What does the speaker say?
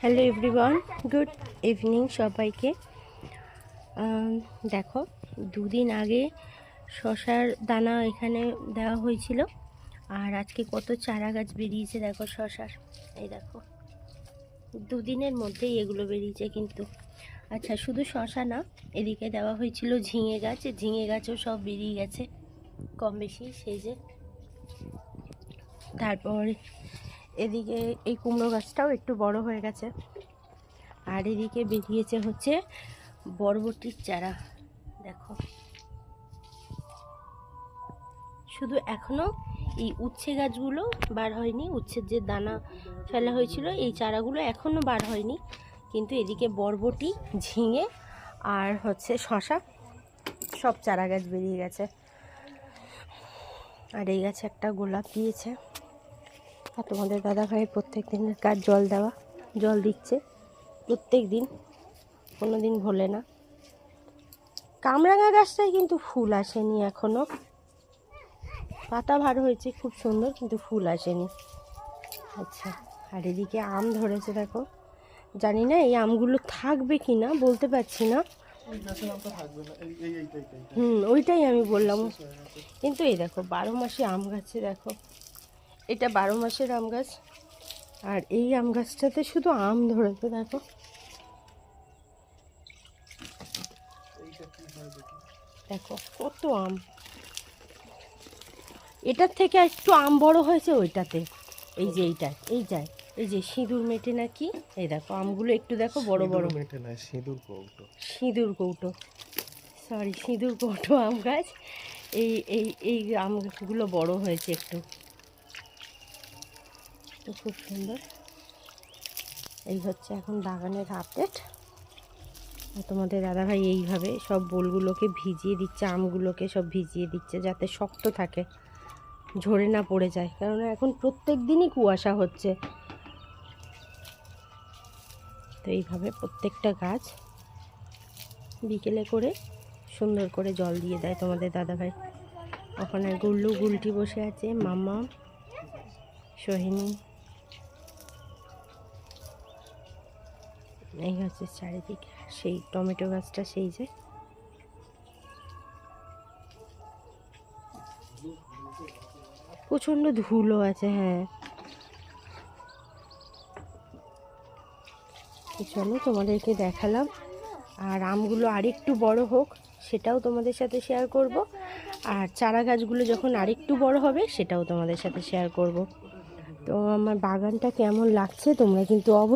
Hello everyone, good evening সবাইকে। দেখো, দুদিন আগে শশার দানা এখানে দেওয়া হয়েছিল, আর আজকে কত চারা গাছ বেরিয়েছে দেখো শশার। এই দেখো, দুদিনের মধ্যেই এগুলো বেরিয়েছে কিন্তু। আচ্ছা, শুধু শশা না, এদিকে দেওয়া হয়েছিল ঝিঙে গাছ, ঝিঙে গাছও সব বেরিয়ে গেছে কম বেশি, সেই যে। তারপর এদিকে এই কুমড়ো গাছটাও একটু বড় হয়ে গেছে, আর এদিকে বেরিয়েছে হচ্ছে বরবটির চারা। দেখো, শুধু এখনো এই উচ্ছে গাছগুলো বার হয়নি, উচ্ছের যে দানা ফেলা হয়েছিল এই চারাগুলো এখনো বার হয়নি, কিন্তু এদিকে বরবটি, ঝিঙে আর হচ্ছে শশা সব চারা গাছ বেরিয়ে গেছে। আর এই গাছে একটা গোলাপ দিয়েছে। আর তোমাদের দাদা ভাইয়ের প্রত্যেক দিনের কাজ জল দিচ্ছে প্রত্যেক দিন, কোনো দিন ভোলে না। কামরাঙা গাছটায় কিন্তু ফুল আসেনি এখনো, পাতা ভার হয়েছে খুব সুন্দর, কিন্তু ফুল আসেনি। আচ্ছা, আর এদিকে আম ধরেছে দেখো, জানি না এই আমগুলো থাকবে কি না, বলতে পারছি না। ওইটাই আমি বললাম। কিন্তু এই দেখো 12 মাসে আম গাছে, দেখো এটা 12 মাসের আম গাছ, আর এই আম গাছটাতে শুধু আম ধরেছে দেখো। দেখো কত আম, এটার থেকে একটু আম বড় হয়েছে ওইটাতে। এই যে এই যে সিঁদুর মেটে নাকি, এই দেখো আমগুলো একটু দেখো বড় বড়। মেটে না, সিঁদুর কৌটো, সরি সিঁদুর কৌটো আম গাছ। এই এই এই আমগুলো বড় হয়েছে একটু, তো খুব সুন্দর। এই হচ্ছে এখন বাগানের আপডেট। তোমাদের দাদাভাই এইভাবে সব বোলগুলোকে ভিজিয়ে দিচ্ছে, আমগুলোকে সব ভিজিয়ে দিচ্ছে যাতে শক্ত থাকে, ঝরে না পড়ে যায়, কারণ এখন প্রত্যেক দিনই কুয়াশা হচ্ছে। তো এইভাবে প্রত্যেকটা গাছ বিকেলে করে সুন্দর করে জল দিয়ে দেয় তোমাদের দাদাভাই। ওখানে গুল্লু গুলটি বসে আছে, মামা, সোহিনী। এই হচ্ছে চারিদিকে সেই টমেটো গাছটা, সেই যে প্রচণ্ড ধুলো আছে। হ্যাঁ, চলো তোমাদেরকে দেখালাম, আর আমগুলো আরেকটু বড় হোক সেটাও তোমাদের সাথে শেয়ার করব, আর চারা গাছগুলো যখন আরেকটু বড় হবে সেটাও তোমাদের সাথে শেয়ার করব। তো আমার বাগানটা কেমন লাগছে তোমরা কিন্তু